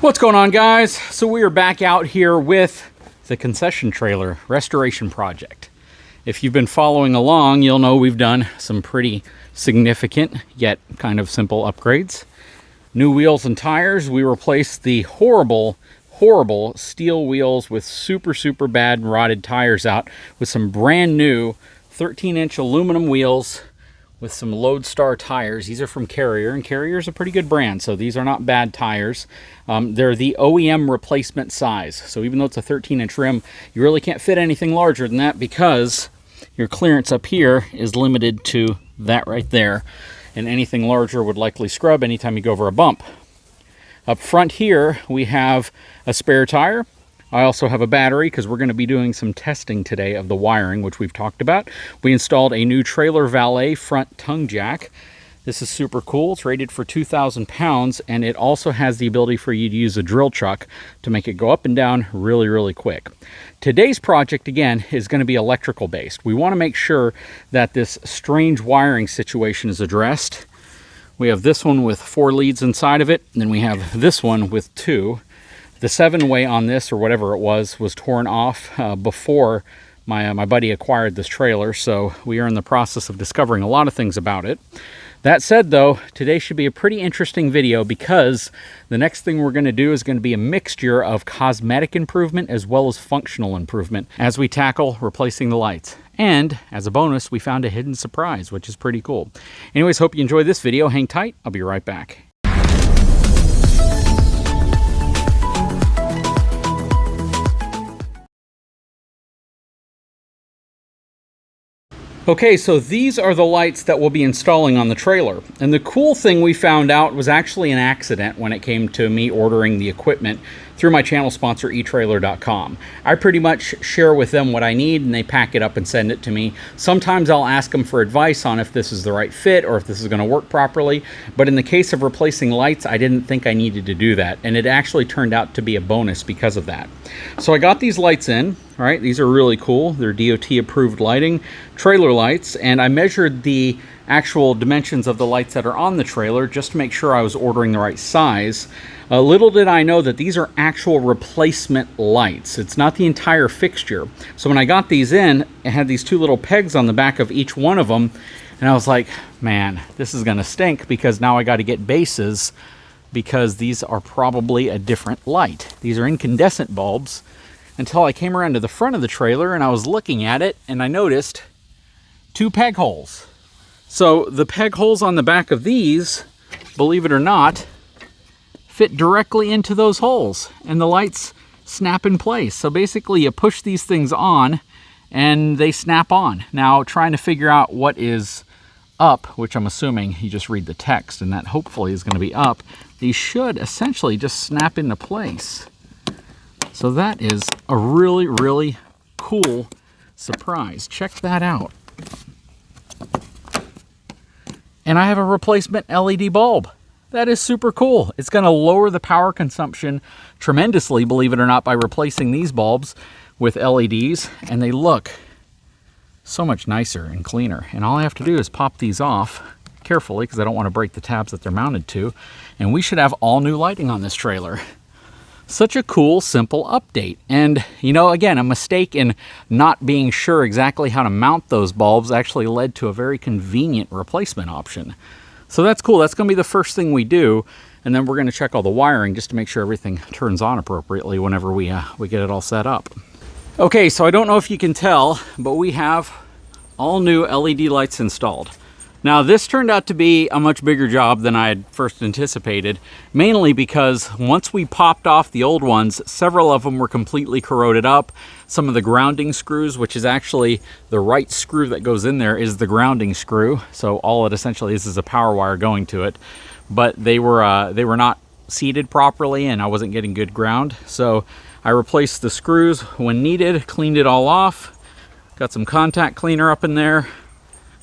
What's going on, guys? So we are back out here with the Concession trailer restoration project. If you've been following along, you'll know we've done some pretty significant yet kind of simple upgrades. New wheels and tires. We replaced the horrible steel wheels with super bad rotted tires out with some brand new 13-inch aluminum wheels with some Lodestar tires. These are from Carrier, and Carrier is a pretty good brand, so these are not bad tires. They're the OEM replacement size, so even though it's a 13-inch rim, you really can't fit anything larger than that because your clearance up here is limited to that right there, and anything larger would likely scrub anytime you go over a bump. Up front here, we have a spare tire. I also have a battery because we're going to be doing some testing today of the wiring, which we've talked about. We installed a new trailer valet front tongue jack. This is super cool. It's rated for 2,000 pounds, and it also has the ability for you to use a drill chuck to make it go up and down really quick. Today's project, again, is going to be electrical based. We want to make sure that this strange wiring situation is addressed. We have this one with 4 leads inside of it, and then we have this one with 2. The 7-way on this, or whatever it was torn off before my buddy acquired this trailer, so we are in the process of discovering a lot of things about it. That said, though, today should be a pretty interesting video because the next thing we're going to do is going to be a mixture of cosmetic improvement as well as functional improvement as we tackle replacing the lights. And as a bonus, we found a hidden surprise, which is pretty cool. Anyways, hope you enjoyed this video. Hang tight. I'll be right back. Okay, so these are the lights that we'll be installing on the trailer. And the cool thing we found out was actually an accident when it came to me ordering the equipment through my channel sponsor, etrailer.com. I pretty much share with them what I need and they pack it up and send it to me. Sometimes I'll ask them for advice on if this is the right fit or if this is going to work properly. But in the case of replacing lights, I didn't think I needed to do that. And it actually turned out to be a bonus because of that. So I got these lights in. All right, these are really cool. They're DOT approved lighting, trailer lights, and I measured the actual dimensions of the lights that are on the trailer just to make sure I was ordering the right size. Little did I know that these are actual replacement lights. It's not the entire fixture. So when I got these in, it had these 2 little pegs on the back of each one of them, and I was like, man, this is gonna stink because now I gotta get bases because these are probably a different light. These are incandescent bulbs. Until I came around to the front of the trailer and I was looking at it and I noticed 2 peg holes. So the peg holes on the back of these, believe it or not, fit directly into those holes and the lights snap in place. So basically you push these things on and they snap on. Now trying to figure out what is up, which I'm assuming you just read the text and that hopefully is going to be up, these should essentially just snap into place. So that is a really cool surprise. Check that out. And I have a replacement LED bulb. That is super cool. It's going to lower the power consumption tremendously, believe it or not, by replacing these bulbs with LEDs. And they look so much nicer and cleaner. And all I have to do is pop these off carefully because I don't want to break the tabs that they're mounted to. And we should have all new lighting on this trailer. Such a cool, simple update. And, you know, again, a mistake in not being sure exactly how to mount those bulbs actually led to a very convenient replacement option. So that's cool. That's going to be the first thing we do. And then we're going to check all the wiring just to make sure everything turns on appropriately whenever we get it all set up. Okay, so I don't know if you can tell, but we have all new LED lights installed. Now this turned out to be a much bigger job than I had first anticipated, mainly because once we popped off the old ones, several of them were completely corroded up. Some of the grounding screws, which is actually the right screw that goes in there, is the grounding screw. So all it essentially is a power wire going to it. But they were not seated properly and I wasn't getting good ground. So I replaced the screws when needed, cleaned it all off, got some contact cleaner up in there,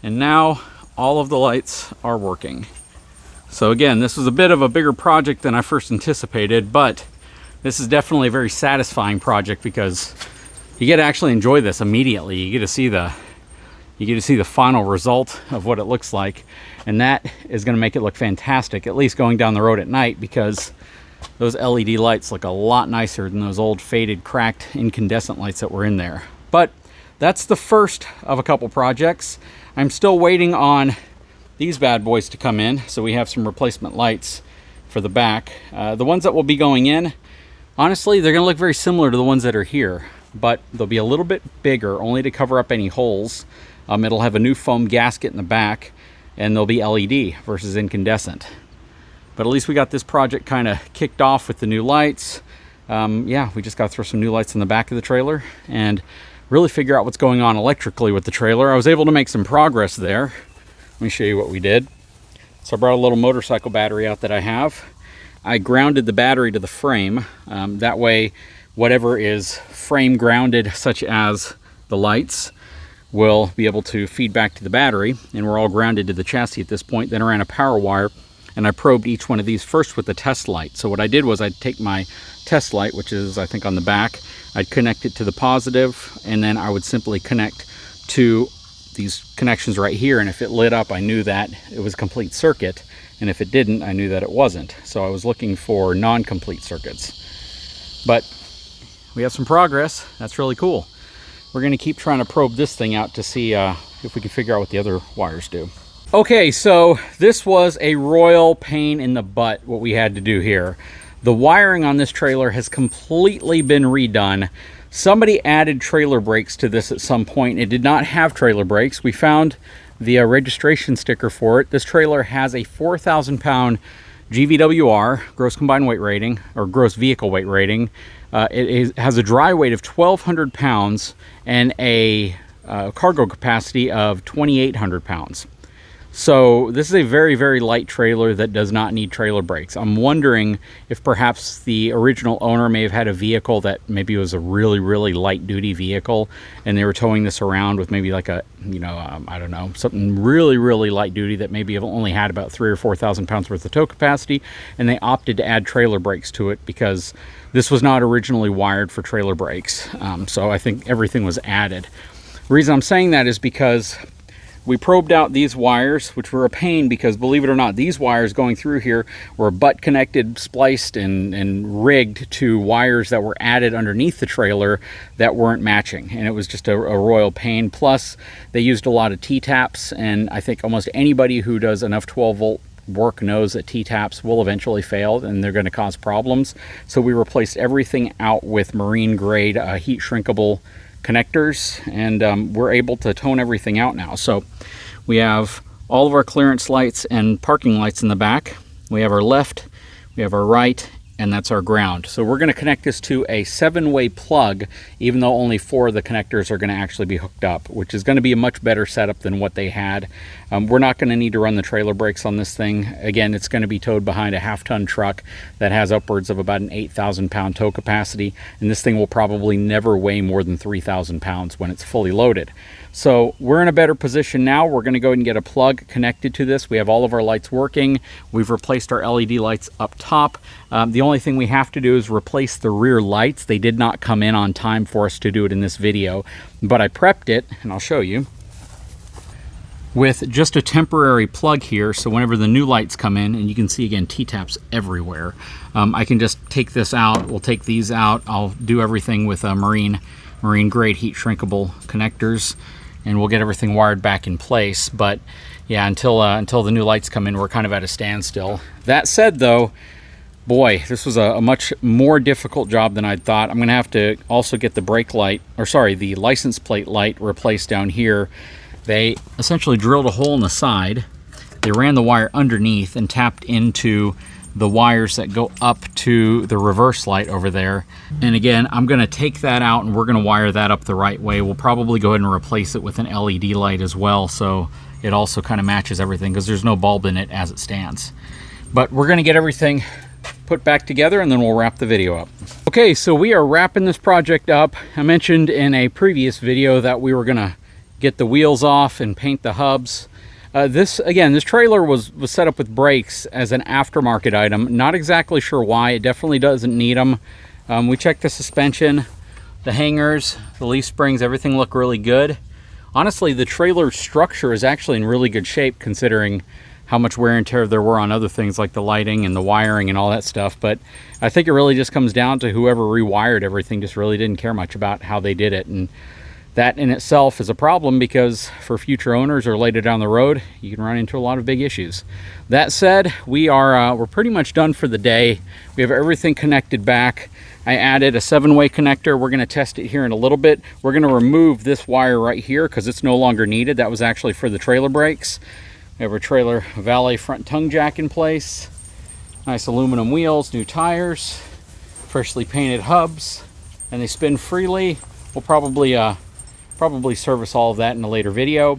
and now all of the lights are working. So again, this was a bit of a bigger project than I first anticipated, but this is definitely a very satisfying project because you get to actually enjoy this immediately. You get to see the final result of what it looks like, and that is going to make it look fantastic, at least going down the road at night, because those LED lights look a lot nicer than those old faded, cracked incandescent lights that were in there. But that's the first of a couple projects. I'm still waiting on these bad boys to come in, so we have some replacement lights for the back. The ones that will be going in, honestly, they're going to look very similar to the ones that are here, but they'll be a little bit bigger, only to cover up any holes. It'll have a new foam gasket in the back, and they'll be LED versus incandescent. But at least we got this project kind of kicked off with the new lights. Yeah, we just got to throw some new lights in the back of the trailer and really figure out what's going on electrically with the trailer. I was able to make some progress there. Let me show you what we did. So I brought a little motorcycle battery out that I have. I grounded the battery to the frame. That way, whatever is frame grounded, such as the lights, will be able to feed back to the battery, and we're all grounded to the chassis at this point. Then I ran a power wire, and I probed each one of these first with the test light. So what I did was I'd take my test light, which is I think on the back, I'd connect it to the positive, and then I would simply connect to these connections right here, and if it lit up, I knew that it was a complete circuit, and if it didn't, I knew that it wasn't. So I was looking for non-complete circuits. But we have some progress. That's really cool. We're going to keep trying to probe this thing out to see if we can figure out what the other wires do. Okay, so this was a royal pain in the butt, what we had to do here. The wiring on this trailer has completely been redone. Somebody added trailer brakes to this at some point. It did not have trailer brakes. We found the registration sticker for it. This trailer has a 4,000 pound GVWR, gross combined weight rating, or gross vehicle weight rating. Has a dry weight of 1,200 pounds and a cargo capacity of 2,800 pounds. So this is a very, very light trailer that does not need trailer brakes. I'm wondering if perhaps the original owner may have had a vehicle that maybe was a really, really light duty vehicle, and they were towing this around with maybe like a, I don't know, something really, really light duty that maybe only had about 3,000 or 4,000 pounds worth of tow capacity, and they opted to add trailer brakes to it because this was not originally wired for trailer brakes. So I think everything was added. The reason I'm saying that is because we probed out these wires, which were a pain because, believe it or not, these wires going through here were butt connected, spliced, and rigged to wires that were added underneath the trailer that weren't matching. And it was just a royal pain. Plus, they used a lot of T-taps, and I think almost anybody who does enough 12-volt work knows that T-taps will eventually fail and they're going to cause problems. So we replaced everything out with marine grade heat shrinkable connectors, and we're able to tone everything out now. So we have all of our clearance lights and parking lights in the back. We have our left, we have our right, and that's our ground. So we're going to connect this to a 7-way plug, even though only 4 of the connectors are going to actually be hooked up, which is going to be a much better setup than what they had. We're not going to need to run the trailer brakes on this thing. Again, it's going to be towed behind a half-ton truck that has upwards of about an 8,000 pound tow capacity, and this thing will probably never weigh more than 3,000 pounds when it's fully loaded. So we're in a better position now. We're going to go ahead and get a plug connected to this. We have all of our lights working. We've replaced our LED lights up top. The only thing we have to do is replace the rear lights. They did not come in on time for us to do it in this video, but I prepped it, and I'll show you, with just a temporary plug here. So whenever the new lights come in, and you can see again T-taps everywhere, I can just take this out. We'll take these out. I'll do everything with marine grade heat shrinkable connectors, and we'll get everything wired back in place. But yeah, until the new lights come in, we're kind of at a standstill. That said, though, boy, this was a much more difficult job than I'd thought. I'm going to have to also get the brake light, or sorry, the license plate light replaced down here. They essentially drilled a hole in the side. They ran the wire underneath and tapped into the wires that go up to the reverse light over there. And again, I'm going to take that out and we're going to wire that up the right way. We'll probably go ahead and replace it with an LED light as well, so it also kind of matches everything, because there's no bulb in it as it stands. But we're going to get everything put back together and then we'll wrap the video up. Okay, so we are wrapping this project up. I mentioned in a previous video that we were going to get the wheels off and paint the hubs. This trailer was set up with brakes as an aftermarket item. Not exactly sure why. It definitely doesn't need them. We checked the suspension, the hangers, the leaf springs, everything looked really good. Honestly, the trailer structure is actually in really good shape considering how much wear and tear there were on other things like the lighting and the wiring and all that stuff. But I think it really just comes down to whoever rewired everything just really didn't care much about how they did it. And that in itself is a problem, because for future owners or later down the road, you can run into a lot of big issues. That said, we're pretty much done for the day. We have everything connected back. I added a 7-way connector. We're going to test it here in a little bit. We're going to remove this wire right here because it's no longer needed. That was actually for the trailer brakes. We have our trailer valet front tongue jack in place. Nice aluminum wheels, new tires, freshly painted hubs, and they spin freely. We'll probably service all of that in a later video.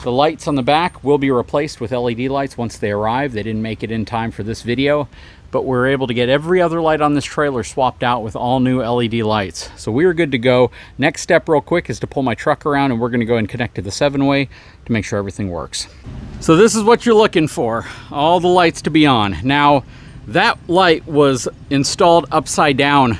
The lights on the back will be replaced with LED lights once they arrive. They didn't make it in time for this video, but we're able to get every other light on this trailer swapped out with all new LED lights. So we are good to go. Next step real quick is to pull my truck around, and we're going to go and connect to the 7-way to make sure everything works. So this is what you're looking for, all the lights to be on. Now, that light was installed upside down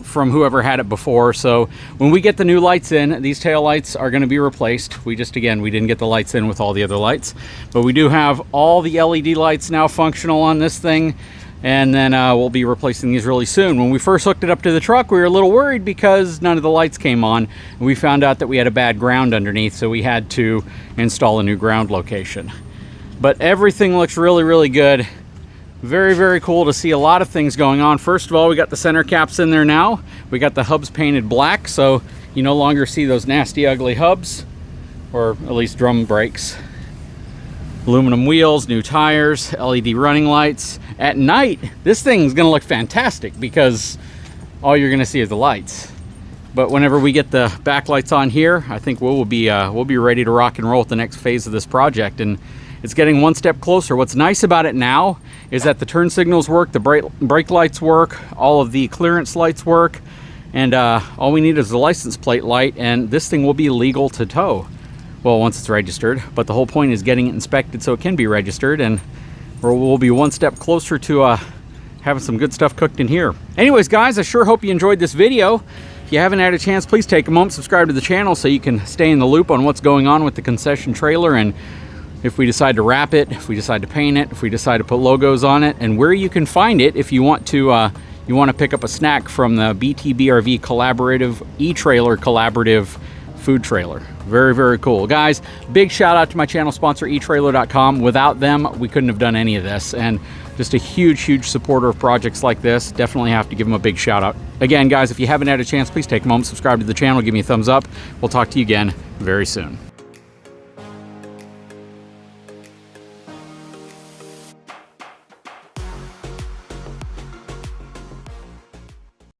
from whoever had it before. So when we get the new lights in, these tail lights are going to be replaced. We didn't get the lights in with all the other lights, but we do have all the LED lights now functional on this thing. And then we'll be replacing these really soon. When we first hooked it up to the truck, we were a little worried because none of the lights came on. And we found out that we had a bad ground underneath, so we had to install a new ground location. But everything looks really, really good. Very, very cool to see a lot of things going on. First of all, we got the center caps in there now. We got the hubs painted black, so you no longer see those nasty, ugly hubs, or at least drum brakes. Aluminum wheels, new tires, LED running lights. At night, this thing's gonna look fantastic because all you're gonna see is the lights. But whenever we get the backlights on here, I think we'll be ready to rock and roll with the next phase of this project. And it's getting one step closer. What's nice about it now is that the turn signals work, the brake lights work, all of the clearance lights work, and all we need is the license plate light, and this thing will be legal to tow. Well, once it's registered, but the whole point is getting it inspected so it can be registered, and we'll be one step closer to having some good stuff cooked in here. Anyways, guys, I sure hope you enjoyed this video. If you haven't had a chance, please take a moment, subscribe to the channel so you can stay in the loop on what's going on with the concession trailer, and if we decide to wrap it, if we decide to paint it, if we decide to put logos on it, and where you can find it if you want to pick up a snack from the BTBRV collaborative etrailer collaborative food trailer. Very, very cool. Guys, big shout out to my channel sponsor, etrailer.com. Without them, we couldn't have done any of this, and just a huge, huge supporter of projects like this. Definitely have to give them a big shout out. Again, guys, if you haven't had a chance, please take a moment, subscribe to the channel, give me a thumbs up. We'll talk to you again very soon.